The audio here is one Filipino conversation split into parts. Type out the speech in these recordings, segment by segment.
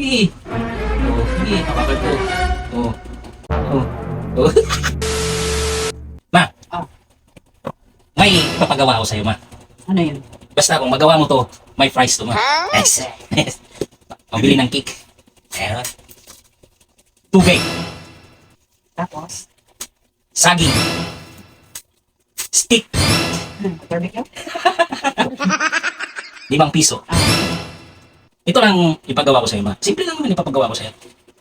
Sige. Oh, sige. Hawakan ko. Oh. Oh. Oh. Ma. Oh. May ipapagawa ko sa'yo, ma. Ano yun? Basta kung magawa mo to, may prize to, ma. Yes. Yes. Pambili ng cake. Meron. Tubig. Tapos? Saging. Stick. Barbecue? 5 piso. Ito lang ipagawa ko sa'yo, ma. Simple lang naman ipapagawa ko sa'yo.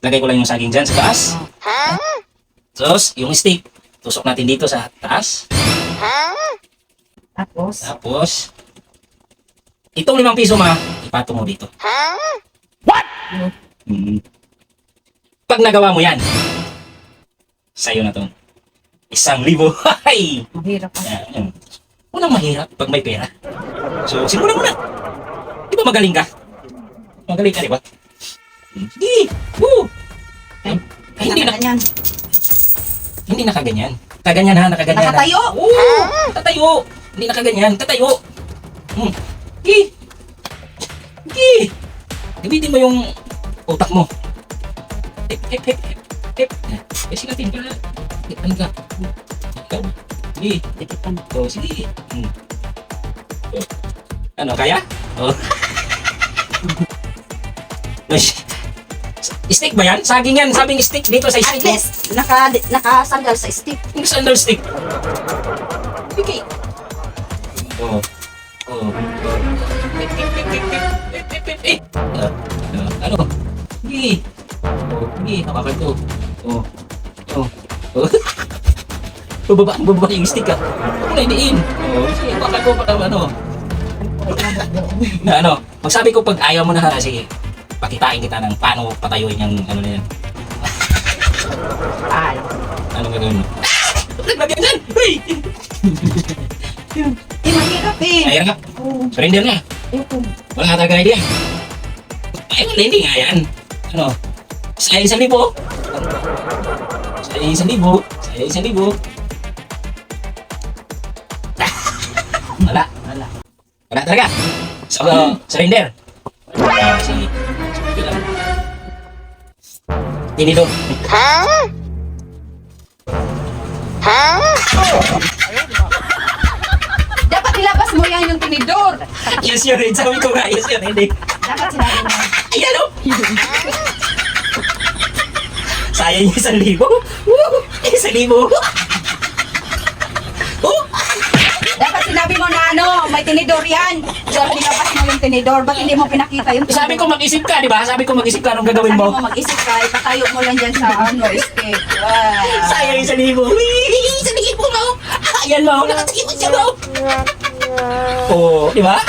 Lagay ko lang yung saging dyan sa taas. Tapos, yung stick, tusok natin dito sa taas. Tapos? Tapos, itong 5 piso, ma, ipatong mo dito. What? Pag nagawa mo yan, sa'yo na to. 1,000. Hay! Mahirap pa. Yan. Unang mahirap pag may pera. So, simulan mo na. Di ba magaling ka? Magaling ka, di ba? Sige! Woo! Ay, hindi na. Ganyan. Hindi nakaganyan. Nakaganyan ha, nakaganyan. Nakatayo? Oo! Nakatayo! Hindi nakaganyan, katayo! Sige! Sige! Gamitin mo yung utak mo. Hip, hip, hip, hip, hip. Kasi natin, para... Ano ka? Ikaw. Sige. Tikitan. Oh, sige. Oh. Ano, kaya? Oh. Stick ba yan? Saging yan. Sabing stick dito sa At stick mo. least, nakasandal sa stick. Yung sandal stick. Okay. Oh. Oh. Pip, pip, pip, pip, pip, pip, pip, pip, pip. Ano? Sige. Oh, sige. Hawakan ko. Oh. Oh. Oh. Bababa yung stick ah. Huwag na iniin. Oh, sige. Hawakan ko pa ano. Na ano, magsabi ko pag ayaw mo na ha, sige. Pakitain kita ng paano patayuin yung ano na yan. Ay. Ano gagawin mo? Naglagyan dyan! Uy! Mahirap eh. Ayan nga. Oo. Surrender na. Wala nga talaga idea. Ay, wala hindi nga yan. Ano? Sa 1,000. Sa 1,000. Sa 1,000. Wala. Wala. Wala talaga. So, surrender. Si... Tinidor. Dapat ilabas mo yan yung tinidor. Yes, yun. Sabi ko nga, yes, yun. Hindi. Dapat sinabi mo. Ayan o! Sayang yung 1,000. Woo! 1,000. Oh! Dapat sinabi mo na ano, may tinidor yan. So, ilabas mo yung tinidor. Ba't hindi mo pinakita yung tinidor? Sabi ko mag-isip ka, di ba? Sabi ko mag-isip ka anong gagawin Sabi mo. mo mag-isip ka, ipatayo mo lang dyan sa ano, stick. Wow. Sayang yung 1,000. Wee! 1,000 mo! Ayan mo, nakatikipot siya mo! Oo, di ba?